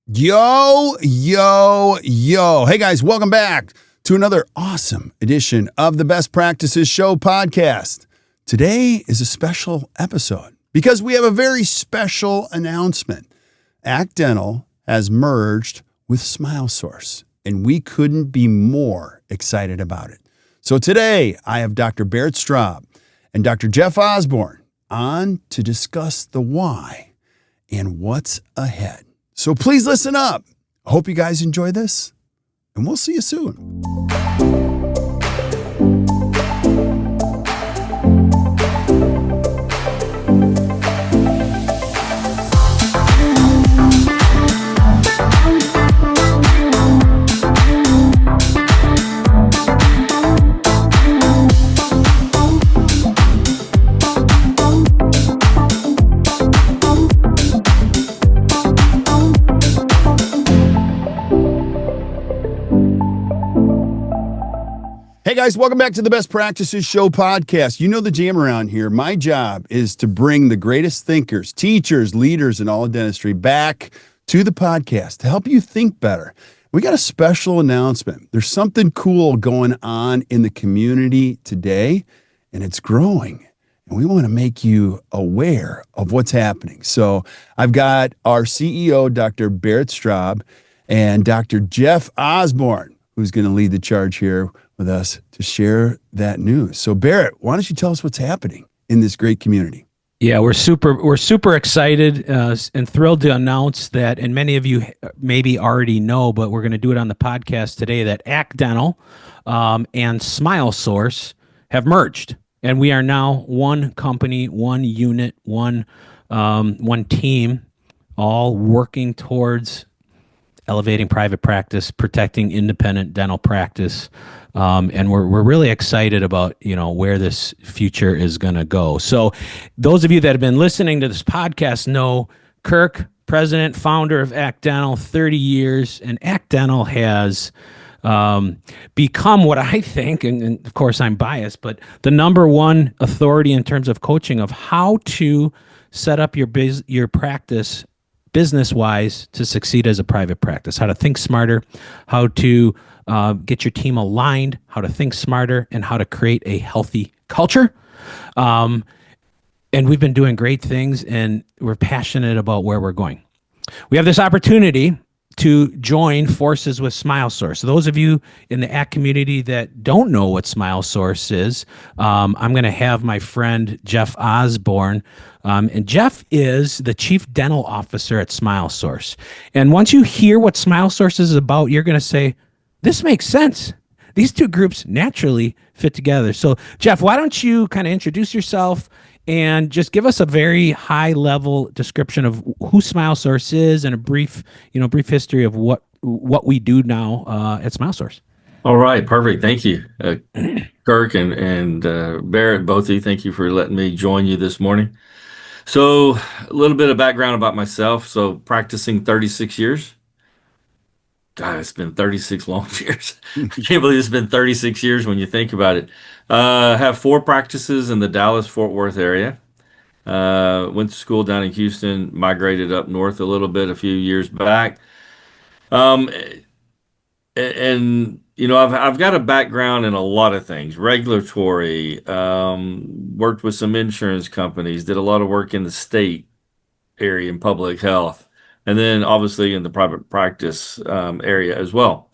Yo, yo, yo. Hey guys, welcome back to another awesome edition of the Best Practices Show podcast. Today is a special episode because we have a very special announcement. Act Dental has merged with SmileSource, and we couldn't be more excited about it. So today I have Dr. Barrett Straub and Dr. Jeff Osborne on to discuss the why and what's ahead. So please listen up. I hope you guys enjoy this, and we'll see you soon. Hey guys, welcome back to the Best Practices Show podcast. You know the jam around here. My job is to bring the greatest thinkers, teachers, leaders in all of dentistry back to the podcast to help you think better. We got a special announcement. There's something cool going on in the community today, and it's growing. And we want to make you aware of what's happening. So I've got our CEO, Dr. Barrett Straub, and Dr. Jeff Osborne, who's going to lead the charge here with us to share that news. So Barrett, why don't you tell us what's happening in this great community? Yeah, we're super excited and thrilled to announce that, and many of you maybe already know, but we're going to do it on the podcast today, that Act Dental and SmileSource have merged, and we are now one company, one unit, one team, all working towards elevating private practice, protecting independent dental practice. And we're really excited about, where this future is going to go. So those of you that have been listening to this podcast know Kirk, president, founder of Act Dental, 30 years. And Act Dental has become what I think, and of course I'm biased, but the number one authority in terms of coaching of how to set up your practice business-wise to succeed as a private practice, how to think smarter, how to get your team aligned, how to think smarter, and how to create a healthy culture. And we've been doing great things, and we're passionate about where we're going. We have this opportunity to join forces with SmileSource. So those of you in the ACT community that don't know what SmileSource is, I'm going to have my friend Jeff Osborne. And Jeff is the Chief Dental Officer at SmileSource. And once you hear what SmileSource is about, you're going to say, this makes sense. These two groups naturally fit together. So Jeff, why don't you kind of introduce yourself and just give us a very high level description of who SmileSource is and a brief history of what we do now at SmileSource. All right, perfect. Thank you, Kirk and Barrett, both of you. Thank you for letting me join you this morning. So a little bit of background about myself. So practicing 36 years. God, it's been 36 long years. I can't believe it's been 36 years when you think about it. Have 4 practices in the Dallas-Fort Worth area. Went to school down in Houston, migrated up north a little bit a few years back. I've got a background in a lot of things, regulatory, worked with some insurance companies, did a lot of work in the state area in public health, and then obviously in the private practice area as well.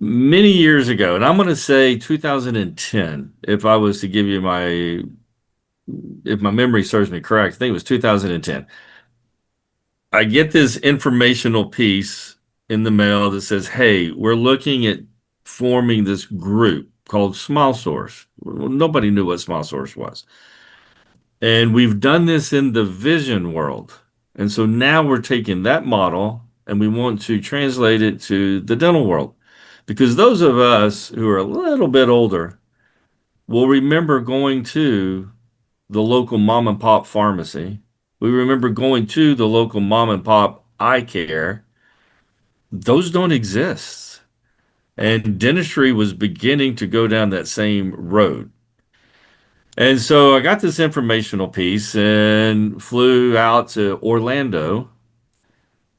Many years ago, and I'm going to say 2010, if I was to give you if my memory serves me correct, I think it was 2010. I get this informational piece in the mail that says, hey, we're looking at forming this group called SmileSource. Well, nobody knew what SmileSource was. And we've done this in the vision world. And so now we're taking that model and we want to translate it to the dental world. Because those of us who are a little bit older will remember going to the local mom and pop pharmacy. We remember going to the local mom and pop eye care. Those don't exist. And dentistry was beginning to go down that same road. And so I got this informational piece and flew out to Orlando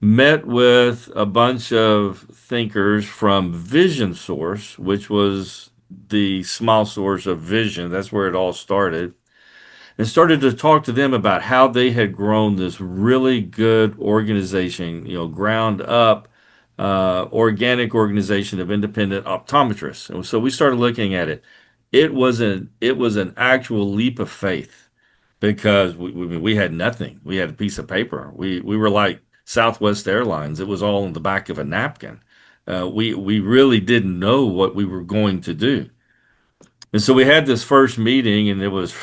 met with a bunch of thinkers from Vision Source, which was the small source of vision. That's where it all started. And started to talk to them about how they had grown this really good organization, ground up, organic organization of independent optometrists. And so we started looking at it. It was an actual leap of faith because we had nothing. We had a piece of paper. We were like Southwest Airlines. It was all on the back of a napkin. We really didn't know what we were going to do. And so we had this first meeting, and there was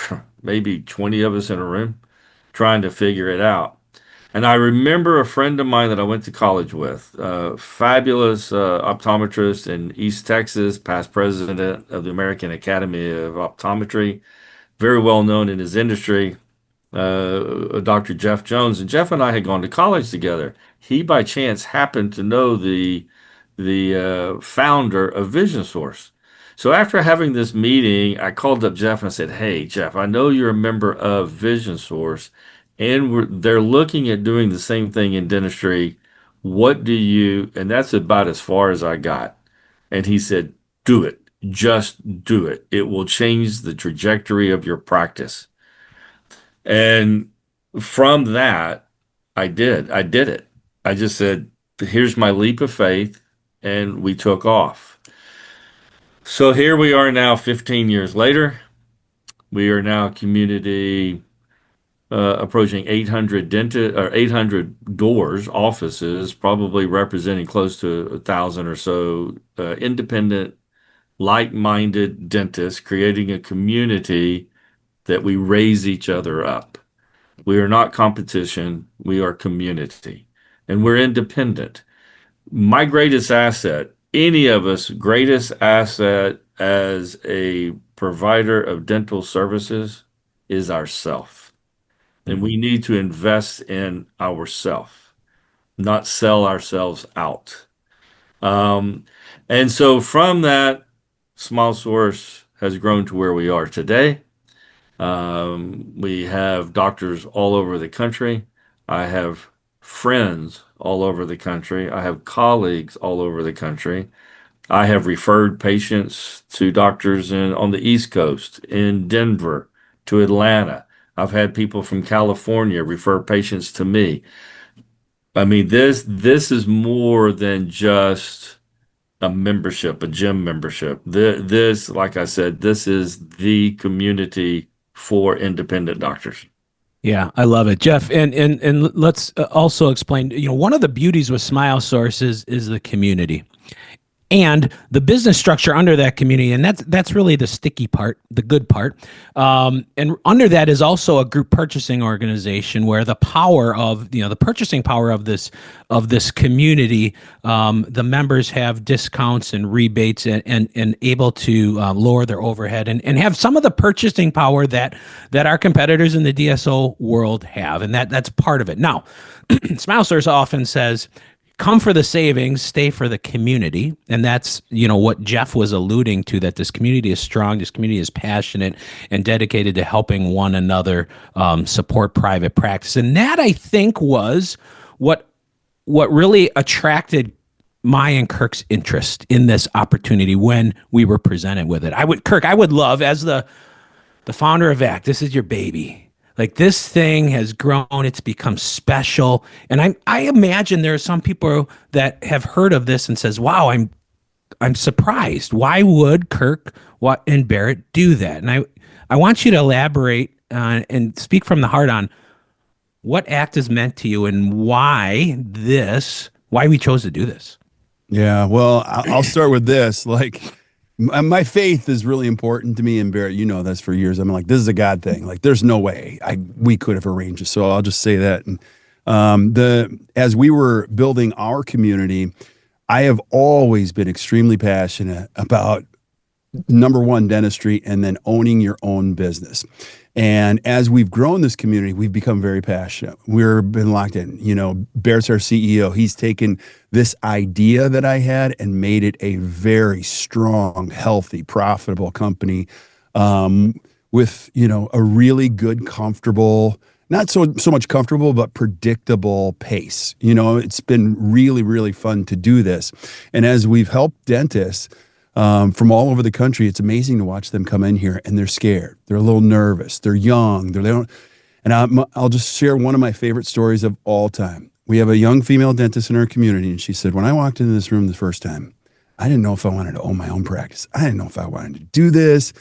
maybe 20 of us in a room trying to figure it out. And I remember a friend of mine that I went to college with, fabulous optometrist in East Texas, past president of the American Academy of Optometry, very well known in his industry, Dr. Jeff Jones. And Jeff and I had gone to college together. He, by chance, happened to know the founder of Vision Source. So after having this meeting, I called up Jeff and I said, "Hey, Jeff, I know you're a member of Vision Source, and they're looking at doing the same thing in dentistry. What do you?" And that's about as far as I got. And he said, "Do it. Just do it. It will change the trajectory of your practice." And from that, I did. I did it. I just said, "Here's my leap of faith," and we took off. So here we are now, 15 years later. We are now a community approaching 800 dentist or 800 doors, offices, probably representing close to 1,000 or so independent, like-minded dentists, creating a community that we raise each other up. We are not competition. We are community, and we're independent. My greatest asset, any of us, greatest asset as a provider of dental services is ourself. And we need to invest in ourself, not sell ourselves out. And so from that, Small Source has grown to where we are today. We have doctors all over the country. I have friends all over the country. I have colleagues all over the country. I have referred patients to doctors on the East Coast, in Denver, to Atlanta. I've had people from California refer patients to me. I mean, this is more than just a membership, a gym membership. This, like I said, this is the community for independent doctors. Yeah, I love it, Jeff. And let's also explain. One of the beauties with Smile Source is the community and the business structure under that community, and that's really the sticky part, the good part. And under that is also a group purchasing organization where the power of the purchasing power of this community, the members have discounts and rebates and able to lower their overhead and have some of the purchasing power that our competitors in the DSO world have, and that's part of it. Now, Smile Source often says, come for the savings, stay for the community. And that's, what Jeff was alluding to, that this community is strong, this community is passionate and dedicated to helping one another support private practice. And that, I think, was what really attracted my and Kirk's interest in this opportunity when we were presented with it. Kirk, I would love, as the founder of ACT, this is your baby. Like, this thing has grown, it's become special. And I imagine there are some people that have heard of this and says, wow, I'm surprised. Why would Kirk and Barrett do that? And I want you to elaborate and speak from the heart on what ACT has meant to you and why we chose to do this. Yeah, well, I'll start with this. Like, my faith is really important to me, and Barrett, you know this for years. I'm like, this is a God thing. Like, there's no way we could have arranged it. So I'll just say that. And as we were building our community, I have always been extremely passionate about, number one, dentistry, and then owning your own business. And as we've grown this community, we've become very passionate. We've been locked in. Barrett's our CEO. He's taken this idea that I had and made it a very strong, healthy, profitable company with, a really good, comfortable not so much comfortable, but predictable pace. You know, it's been really, really fun to do this. And as we've helped dentists from all over the country, it's amazing to watch them come in here and they're scared. They're a little nervous. They're young. They don't. And I'll just share one of my favorite stories of all time. We have a young female dentist in our community, and she said, when I walked into this room the first time, I didn't know if I wanted to own my own practice. I didn't know if I wanted to do this.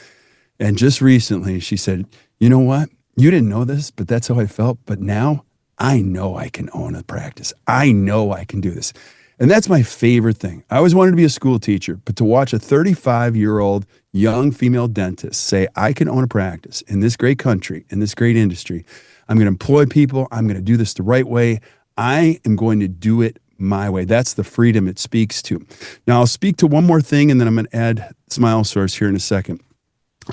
And just recently, she said, you know what? You didn't know this, but that's how I felt. But now I know I can own a practice. I know I can do this. And that's my favorite thing. I always wanted to be a school teacher, but to watch a 35-year-old young female dentist say, I can own a practice in this great country, in this great industry. I'm going to employ people. I'm going to do this the right way. I am going to do it my way. That's the freedom it speaks to. Now, I'll speak to one more thing, and then I'm going to add Smile Source here in a second.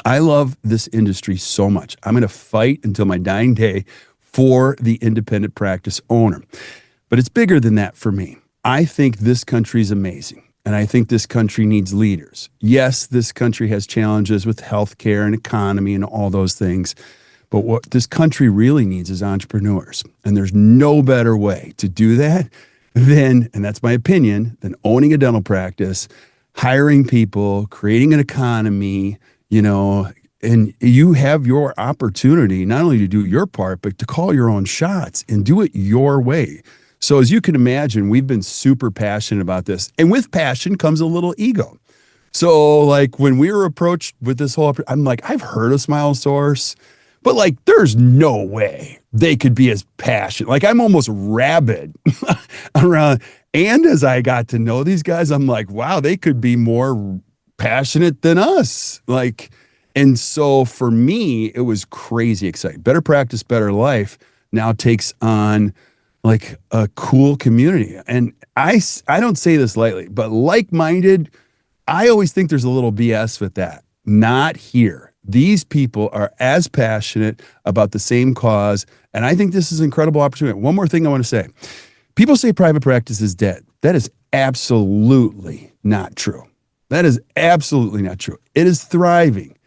I love this industry so much. I'm going to fight until my dying day for the independent practice owner. But it's bigger than that for me. I think this country is amazing, and I think this country needs leaders. Yes, this country has challenges with healthcare and economy and all those things, but what this country really needs is entrepreneurs, and there's no better way to do that than, and that's my opinion, than owning a dental practice, hiring people, creating an economy, you know, and you have your opportunity not only to do your part, but to call your own shots and do it your way. So as you can imagine, we've been super passionate about this. And with passion comes a little ego. So like when we were approached with this whole, I'm like, I've heard of Smile Source, but like there's no way they could be as passionate. Like I'm almost rabid around. And as I got to know these guys, I'm like, wow, they could be more passionate than us. Like, and so for me, it was crazy exciting. Better Practice, Better Life now takes on like a cool community. And I don't say this lightly, but like-minded, I always think there's a little BS with that. Not here. These people are as passionate about the same cause. And I think this is an incredible opportunity. One more thing I want to say. People say private practice is dead. That is absolutely not true. That is absolutely not true. It is thriving.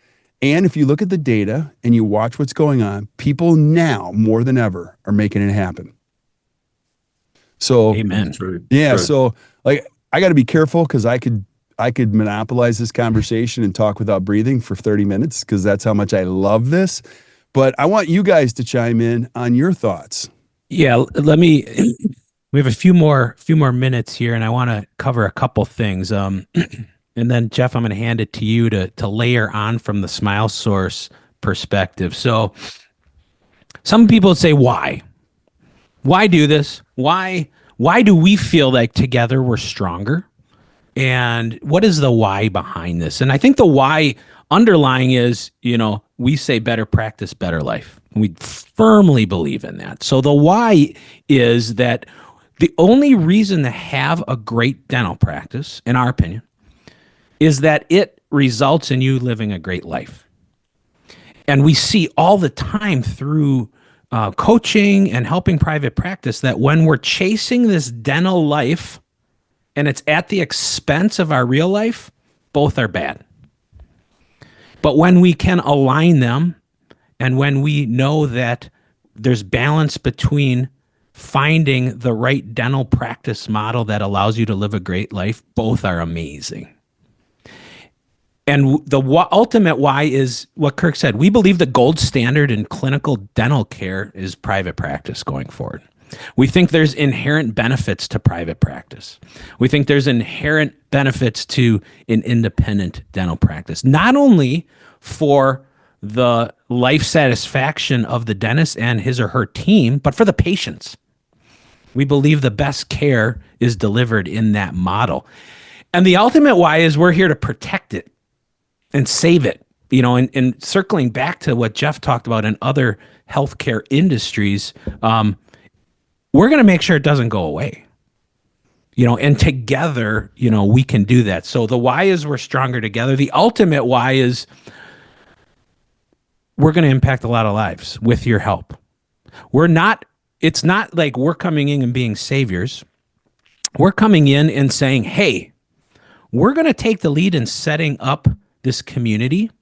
And if you look at the data and you watch what's going on, people now more than ever are making it happen. So, amen. Yeah. True. So like, I got to be careful because I could monopolize this conversation and talk without breathing for 30 minutes because that's how much I love this. But I want you guys to chime in on your thoughts. Yeah. We have a few more minutes here and I want to cover a couple things. And then Jeff, I'm going to hand it to you to layer on from the Smile Source perspective. So some people say, why? Why do this? Why do we feel like together we're stronger? And what is the why behind this? And I think the why underlying is, we say better practice, better life. We firmly believe in that. So the why is that the only reason to have a great dental practice, in our opinion, is that it results in you living a great life. And we see all the time through coaching and helping private practice that when we're chasing this dental life and it's at the expense of our real life, both are bad. But when we can align them and when we know that there's balance between finding the right dental practice model that allows you to live a great life, both are amazing. And the ultimate why is what Kirk said. We believe the gold standard in clinical dental care is private practice going forward. We think there's inherent benefits to private practice. We think there's inherent benefits to an independent dental practice, not only for the life satisfaction of the dentist and his or her team, but for the patients. We believe the best care is delivered in that model. And the ultimate why is we're here to protect it and save it, and circling back to what Jeff talked about in other healthcare industries, we're going to make sure it doesn't go away, and together, we can do that. So the why is we're stronger together. The ultimate why is we're going to impact a lot of lives with your help. It's not like we're coming in and being saviors. We're coming in and saying, hey, we're going to take the lead in setting up this community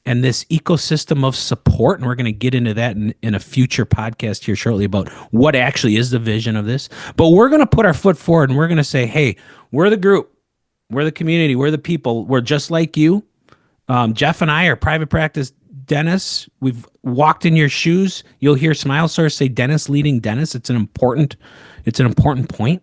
and this ecosystem of support. And we're going to get into that in a future podcast here shortly about what actually is the vision of this. But we're going to put our foot forward and we're going to say, hey, we're the group, we're the community, we're the people, we're just like you. Jeff and I are private practice dentists. We've walked in your shoes. You'll hear Smile Source say dentist leading dentist. It's an important point.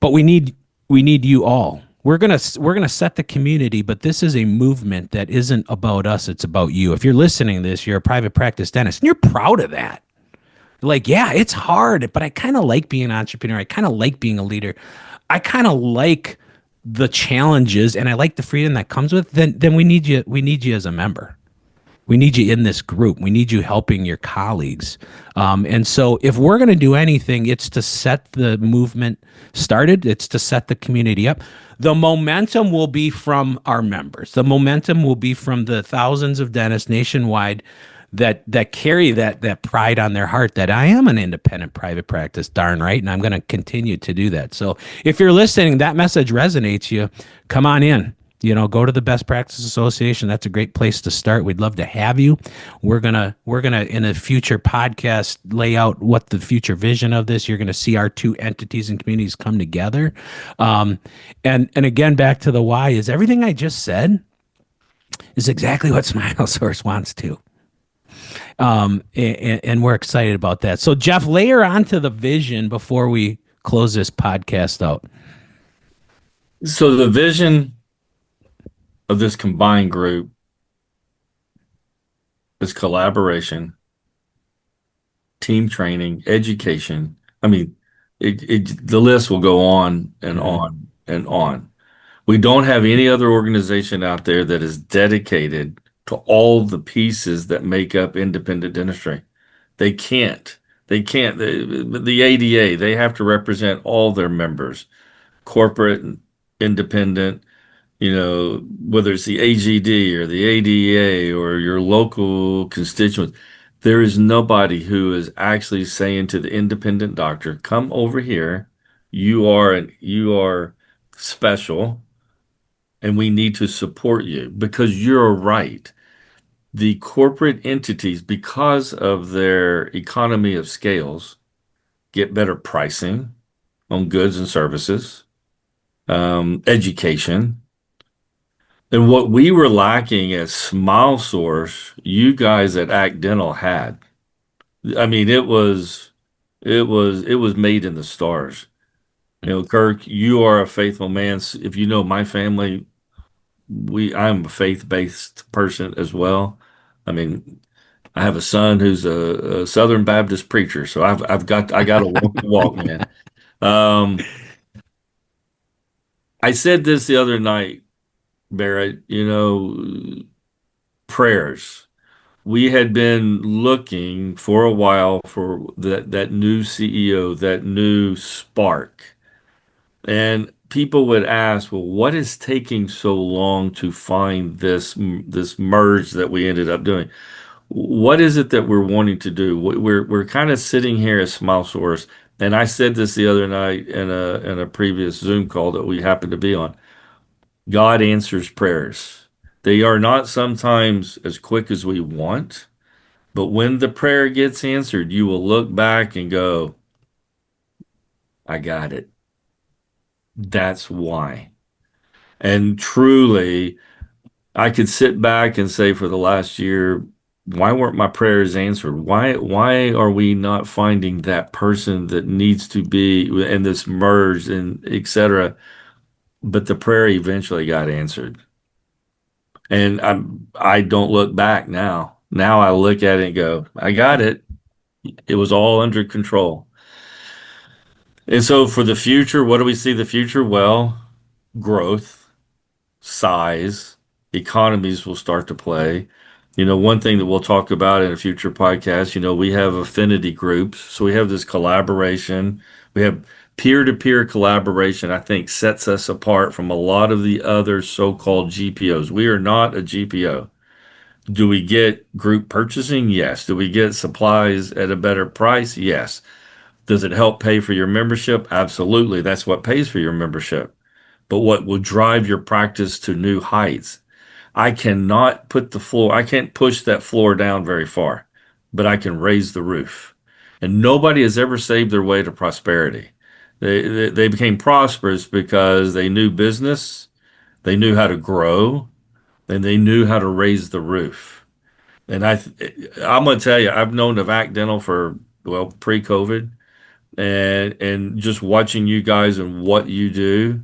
But we need you all. We're gonna set the community, but this is a movement that isn't about us. It's about you. If you're listening to this, you're a private practice dentist, and you're proud of that. Like, yeah, it's hard, but I kind of like being an entrepreneur. I kind of like being a leader. I kind of like the challenges, and I like the freedom that comes with. Then we need you. We need you as a member. We need you in this group. We need you helping your colleagues. And so if we're going to do anything, it's to set the movement started. It's to set the community up. The momentum will be from our members. The momentum will be from the thousands of dentists nationwide that carry that pride on their heart that I am an independent private practice, darn right, and I'm going to continue to do that. So if you're listening, that message resonates you, come on in. Go to the Best Practice Association. That's a great place to start. We'd love to have you. We're gonna in a future podcast lay out what the future vision of this. You're gonna see our two entities and communities come together. And again, back to the why is everything I just said is exactly what Smile Source wants to. And we're excited about that. So Jeff, layer onto the vision before we close this podcast out. So the vision of this combined group is collaboration, team training, education. I mean, the list will go on and on and on. We don't have any other organization out there that is dedicated to all the pieces that make up independent dentistry. They can't. The ADA, they have to represent all their members, corporate, independent, whether it's the AGD or the ADA or your local constituents. There is nobody who is actually saying to the independent doctor, come over here. You are special and we need to support you because you're right. The corporate entities, because of their economy of scales, get better pricing on goods and services, education. And what we were lacking as Smile Source, you guys at Act Dental had. I mean, it was made in the stars. Kirk, you are a faithful man. If you know my family, I'm a faith-based person as well. I mean, I have a son who's a Southern Baptist preacher, so I got to walk the walk, man. I said this the other night, Barrett, prayers. We had been looking for a while for that new CEO, that new spark. And people would ask, well, what is taking so long to find this merge that we ended up doing? What is it that we're wanting to do? We're kind of sitting here as Smile Source, and I said this the other night in a previous Zoom call that we happened to be on. God answers prayers. They are not sometimes as quick as we want, but when the prayer gets answered, you will look back and go, I got it. That's why. And truly, I could sit back and say for the last year, why weren't my prayers answered? Why are we not finding that person that needs to be in this merge and etc.? But the prayer eventually got answered. And I don't look back now. Now I look at it and go, I got it. It was all under control. And so for the future, what do we see the future? Well, growth, size, economies will start to play. One thing that we'll talk about in a future podcast, we have affinity groups. So we have this collaboration. We have peer-to-peer collaboration, I think, sets us apart from a lot of the other so-called GPOs. We are not a GPO. Do we get group purchasing? Yes. Do we get supplies at a better price? Yes. Does it help pay for your membership? Absolutely. That's what pays for your membership. But what will drive your practice to new heights? I cannot put the floor, I can't push that floor down very far, but I can raise the roof. And nobody has ever saved their way to prosperity. They became prosperous because they knew business, they knew how to grow, and they knew how to raise the roof. And I'm going to tell you, I've known of Act Dental for, well, pre-COVID, and just watching you guys and what you do,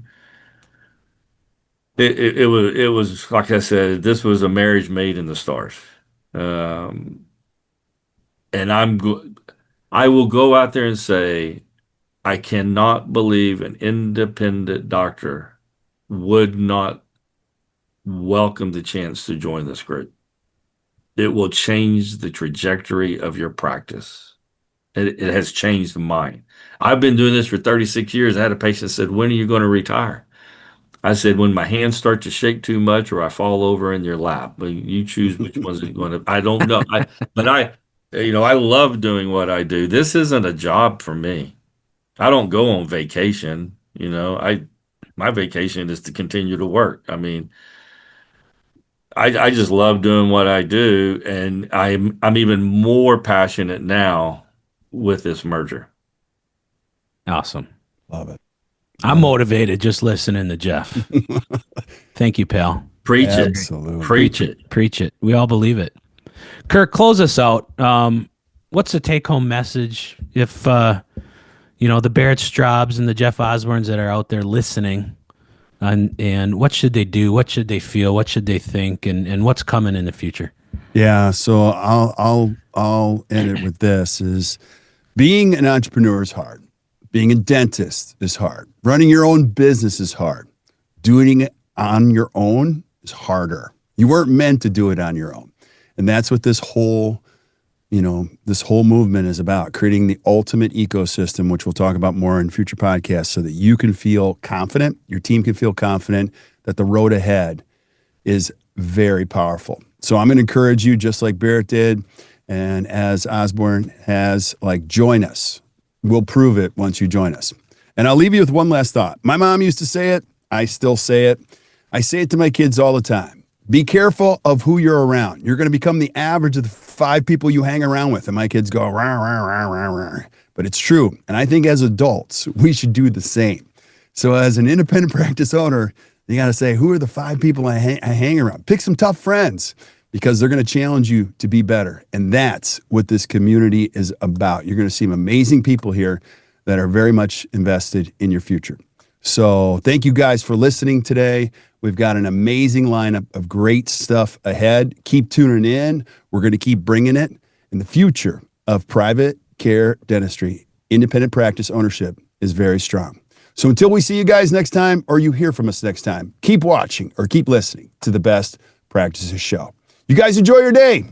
it was like I said, this was a marriage made in the stars. Um, and I will go out there and say, I cannot believe an independent doctor would not welcome the chance to join this group. It will change the trajectory of your practice. It has changed mine. I've been doing this for 36 years. I had a patient said, when are you going to retire? I said, when my hands start to shake too much or I fall over in your lap. But you choose which one's going to, I don't know. I love doing what I do. This isn't a job for me. I don't go on vacation. My vacation is to continue to work. I mean, I just love doing what I do, and I'm even more passionate now with this merger. Awesome. Love it. I'm motivated just listening to Jeff. Thank you, pal. Preach Absolutely. it. Preach it. Preach it. We all believe it. Kirk, close us out. What's the take-home message if, the Barrett Straubs and the Jeff Osbornes that are out there listening, and what should they do? What should they feel? What should they think? And what's coming in the future? Yeah. So I'll end it with this: is being an entrepreneur is hard. Being a dentist is hard. Running your own business is hard. Doing it on your own is harder. You weren't meant to do it on your own. And that's what this whole movement is about, creating the ultimate ecosystem, which we'll talk about more in future podcasts, so that you can feel confident, your team can feel confident that the road ahead is very powerful. So I'm going to encourage you, just like Barrett did, and as Osborne has, join us. We'll prove it once you join us. And I'll leave you with one last thought. My mom used to say it. I still say it. I say it to my kids all the time. Be careful of who you're around. You're going to become the average of the 5 people you hang around with. And my kids go, rah, rah, rah, rah, rah. But it's true. And I think as adults, we should do the same. So as an independent practice owner, you got to say, who are the 5 people I hang around? Pick some tough friends, because they're going to challenge you to be better. And that's what this community is about. You're going to see amazing people here that are very much invested in your future. So thank you guys for listening today. We've got an amazing lineup of great stuff ahead. Keep tuning in. We're going to keep bringing it. And the future of private care dentistry, independent practice ownership, is very strong. So until we see you guys next time, or you hear from us next time, keep watching or keep listening to the Best Practices Show. You guys enjoy your day.